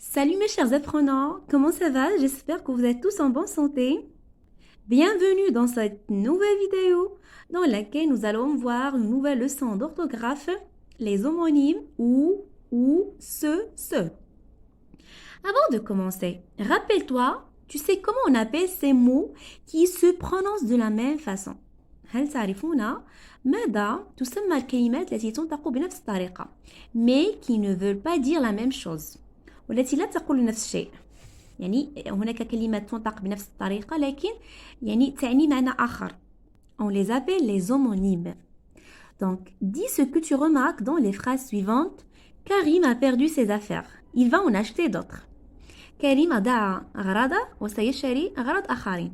Salut mes chers apprenants, comment ça va? J'espère que vous êtes tous en bonne santé. Bienvenue dans cette nouvelle vidéo dans laquelle nous allons voir une nouvelle leçon d'orthographe, les homonymes ou, ce. Avant de commencer, rappelle-toi, tu sais comment on appelle ces mots qui se prononcent de la même façon. هل تعرفون ماذا تسمى الكلمات التي تنطق بنفس الطريقة mais qui ne veulent pas dire la même chose والتي لا تقول نفس الشيء يعني هناك كلمات تنطق بنفس الطريقة لكن يعني تعني معنى آخر. On les appelle les homonymes. Donc, dis ce que tu remarques dans les phrases suivantes. Karim a perdu ses affaires. Il va en acheter d'autres. كريم ضاع أغراضه وسيشتري أغراض آخرين.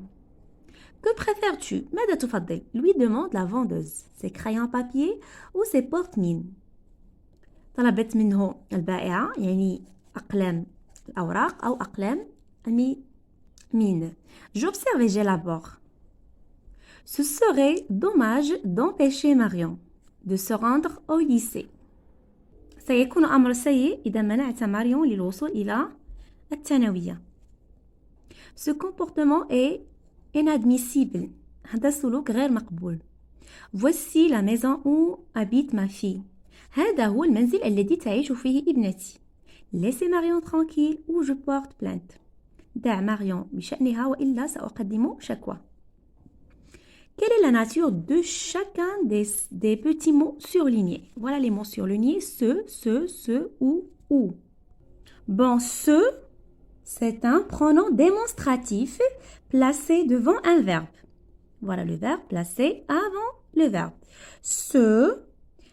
Que préfères-tu? ماذا تفضل? Lui demande la vendeuse. Ses crayons papier ou ses porte-mines. طلبت منه البائعة يعني أقلام الأوراق أو أقلام mine. J'observe et j'élabore. Ce serait dommage d'empêcher Marion de se rendre au lycée. سيكون أمر سيء إذا منعت ماريون للوصول إلى الثانوية. Ce comportement est inadmissible. هذا السلوك غير مقبول. Voici la maison où habite ma fille. هذا هو المنزل الذي تعيش فيه ابنتي. Laissez Marion tranquille ou je porte plainte. دع ماريون بشأنها وإلا سأقدم شكوى. Quelle est la nature de chacun des petits mots surlignés? Voilà les mots surlignés. Ce, ou. Bon, ce, c'est un pronom démonstratif placé devant un verbe. Voilà le verbe placé avant le verbe. Ce,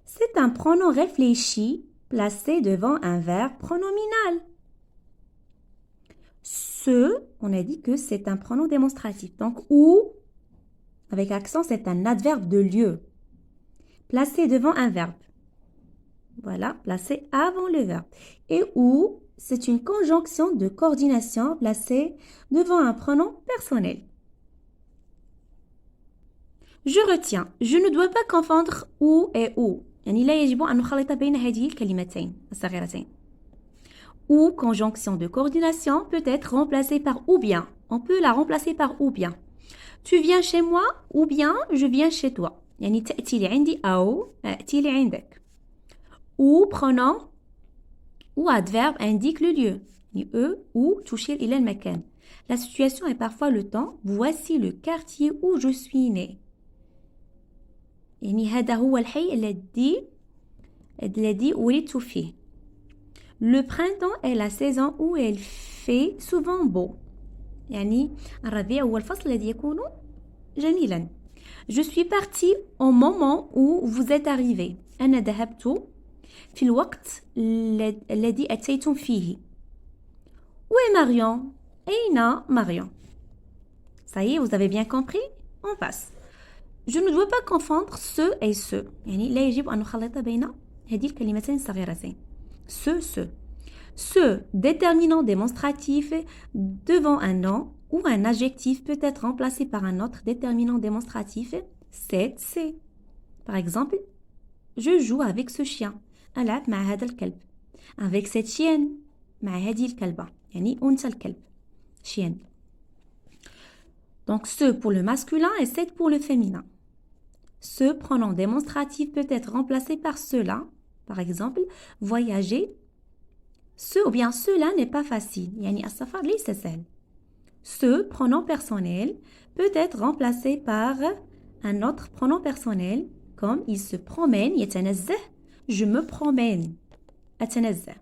c'est un pronom réfléchi placé devant un verbe pronominal. Ce, on a dit que c'est un pronom démonstratif. Donc, ou, avec accent, c'est un adverbe de lieu. Placé devant un verbe. Voilà, placé avant le verbe. Et ou, c'est une conjonction de coordination placée devant un pronom personnel. Je retiens, je ne dois pas confondre ou et ou. يعني لا يجب أن نخلط بين هذه الكلمتين الصغيرتين. Ou, conjonction de coordination, peut être remplacée par ou bien. On peut la remplacer par ou bien. Tu viens chez moi ou bien je viens chez toi. يعني تأتي لي عندي أو أأتي لي عندك. Ou pronom ou adverbe indique le lieu. يعني ou تشير إلى المكان. La situation est parfois le temps. Voici le quartier où je suis né. يعني هذا هو الحي الذي ولدت فيه. Le printemps est la saison où il fait souvent beau. يعني الربيع هو الفصل الذي يكون جميلا. Je suis partie au moment où vous êtes arrivé. أنا ذهبت في الوقت الذي أتيتم فيه. Où est Marion? أين Marion? Ça y est, vous avez bien compris? On passe. Je ne dois pas confondre ce et ce. يعني لا يجب أن نخلط بين هذه الكلمتين الصغيرتين. Ce. Ce déterminant démonstratif devant un nom ou un adjectif peut être remplacé par un autre déterminant démonstratif, c'est. Par exemple, je joue avec ce chien. ألعب مع هذا الكلب. Avec cette chienne. مع هذه الكلبة. يعني أنثى الكلب. Chienne. Donc, ce pour le masculin et cette pour le féminin. Ce pronom démonstratif peut être remplacé par cela. Par exemple, voyager. Ce ou bien cela n'est pas facile. يعني السفر ليس سهل. Ce pronom personnel peut être remplacé par un autre pronom personnel comme il se promène, يتنزه. Je me promène. أتنزه.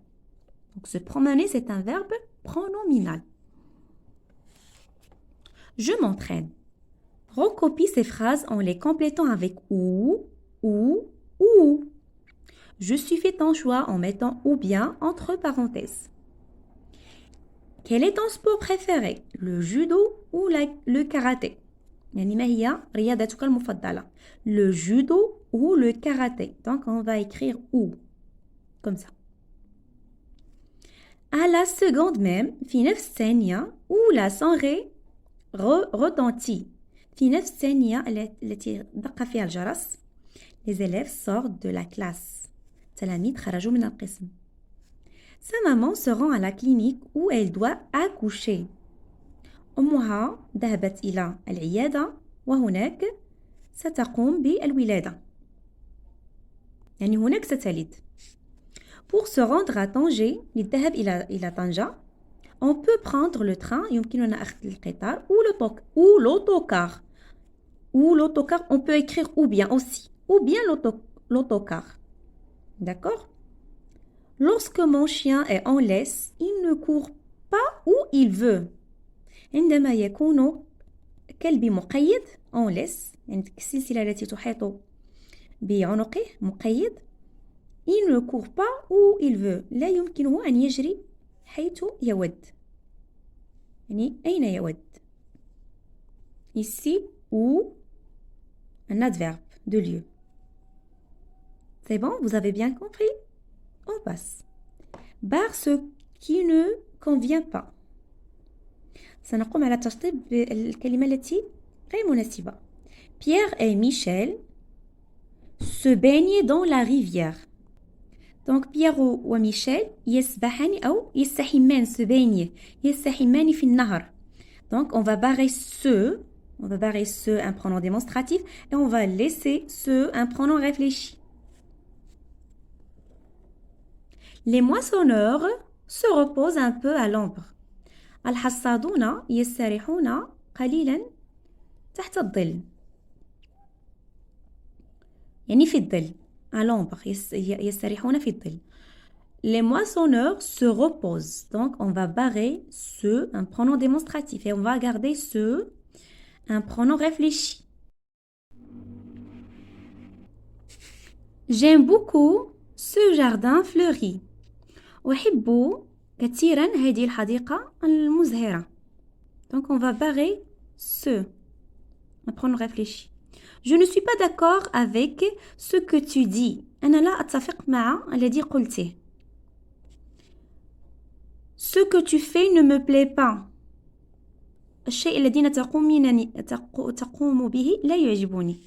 Donc se promener c'est un verbe pronominal. Je m'entraîne. Recopie ces phrases en les complétant avec ou. Je suis fait ton choix en mettant ou bien entre parenthèses. Quel est ton sport préféré? Le judo ou le karaté? يعني ما هي رياضتك المفضلة? Le judo ou le karaté? Donc on va écrire ou. Comme ça. À la seconde même, في نفس الثانية où la sonnerie retentit. في نفس الثانية التي دق فيها الجرس. Les élèves sortent de la classe. التلاميذ خرجوا من القسم. Sa maman se rend à la clinique où elle doit accoucher. أمها ذهبت إلى العيادة وهناك ستقوم بالولادة. يعني هناك ستلد. Pour se rendre à Tanger, للذهاب إلى طنجة, on peut prendre le train, يمكننا أخذ القطار ou l'autocar. Ou l'autocar, on peut écrire ou bien aussi. Ou bien l'autocar. D'accord? Lorsque mon chien est en laisse, il ne court pas où il veut. عندما يكون كلبي مقيد en laisse, عندك السلسلة التي تحيط بعنقه مقيد, il ne court pas où il veut. لا يمكنه أن يجري حيث يود. يعني أين يود. Ici, où, un adverbe de lieu. C'est bon, vous avez bien compris? On passe. Barre ce qui ne convient pas. سنقوم على تشطيب الكلمة التي غير مناسبة. Pierre et Michel se baignaient dans la rivière. Donc Pierre وميشيل يسبحان أو يستحمان se baigner. يستحمان في النهر. Donc on va barrer ce un pronom démonstratif et on va laisser ce un pronom réfléchi. Les moissonneurs se reposent un peu à l'ombre. الحصادون يستريحون قليلا تحت الظل. يعني في الظل. À l'ombre. يستريحون في الظل. Les moissonneurs se reposent. Donc, on va barrer ce, un pronom démonstratif. Et on va garder ce, un pronom réfléchi. J'aime beaucoup ce jardin fleuri. أحب كثيرا هذه الحديقة المزهرة. Donc, on va barrer ce, un pronom réfléchi. Je ne suis pas d'accord avec ce que tu dis. أنا لا أتفق مع الذي قلته. Ce que tu fais ne me plaît pas. الشيء الذي تقوم به لا يعجبني.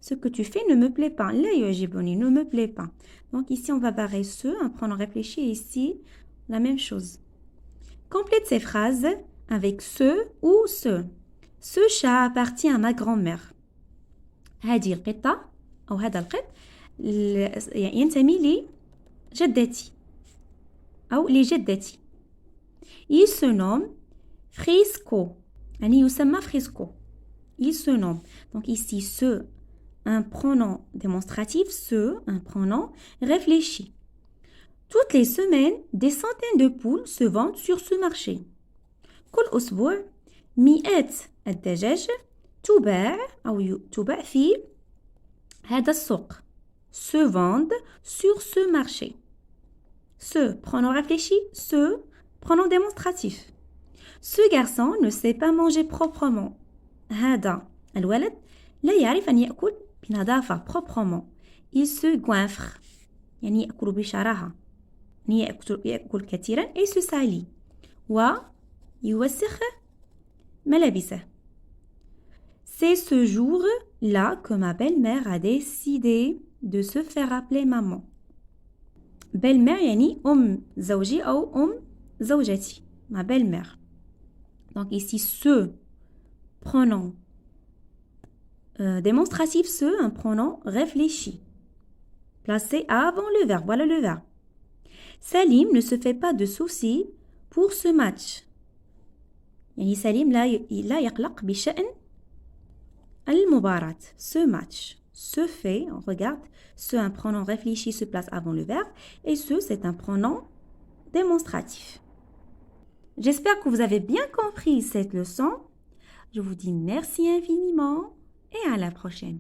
Ce que tu fais ne me plaît pas. لا يعجبني, ne me plaît pas. Donc ici, on va barrer ce, un pronom réfléchi. Et ici, la même chose. Complète ces phrases avec ce ou ce. Ce chat appartient à ma grand-mère. هذه القطة أو هذا القط ينتمي لجدتي أو لجدتي. Il se nomme Frisco. يعني يسمى Frisco. Il se nomme. Donc ici, ce, un pronom démonstratif, ce, un pronom réfléchi. Toutes les semaines, des centaines de poules se vendent sur ce marché. كل أسبوع مئات الدجاج تباع أو تباع في هذا السوق. Se vendent sur ce marché. Ce, pronom réfléchi, ce, pronom démonstratif. Ce garçon ne sait pas manger proprement. هذا الولد لا يعرف أن يأكل بنظافة proprement. Il se goinfre. يعني يأكل بشراهة. يعني يأكل كثيرا et se salit. ويوسخ ملابسه. C'est ce jour-là que ma belle-mère a décidé de se faire appeler maman. Belle-mère يعني زوجي أو زوجتي. Ma belle-mère. Donc ici, ce pronom démonstratif, ce, un pronom réfléchi. Placé avant le verbe. Voilà le verbe. Salim ne se fait pas de soucis pour ce match. يعني سليم لا يقلق بشأن المباراة. Ce match. Se fait, on regarde, ce, un pronom réfléchi se place avant le verbe et ce, c'est un pronom démonstratif. J'espère que vous avez bien compris cette leçon. Je vous dis merci infiniment et à la prochaine.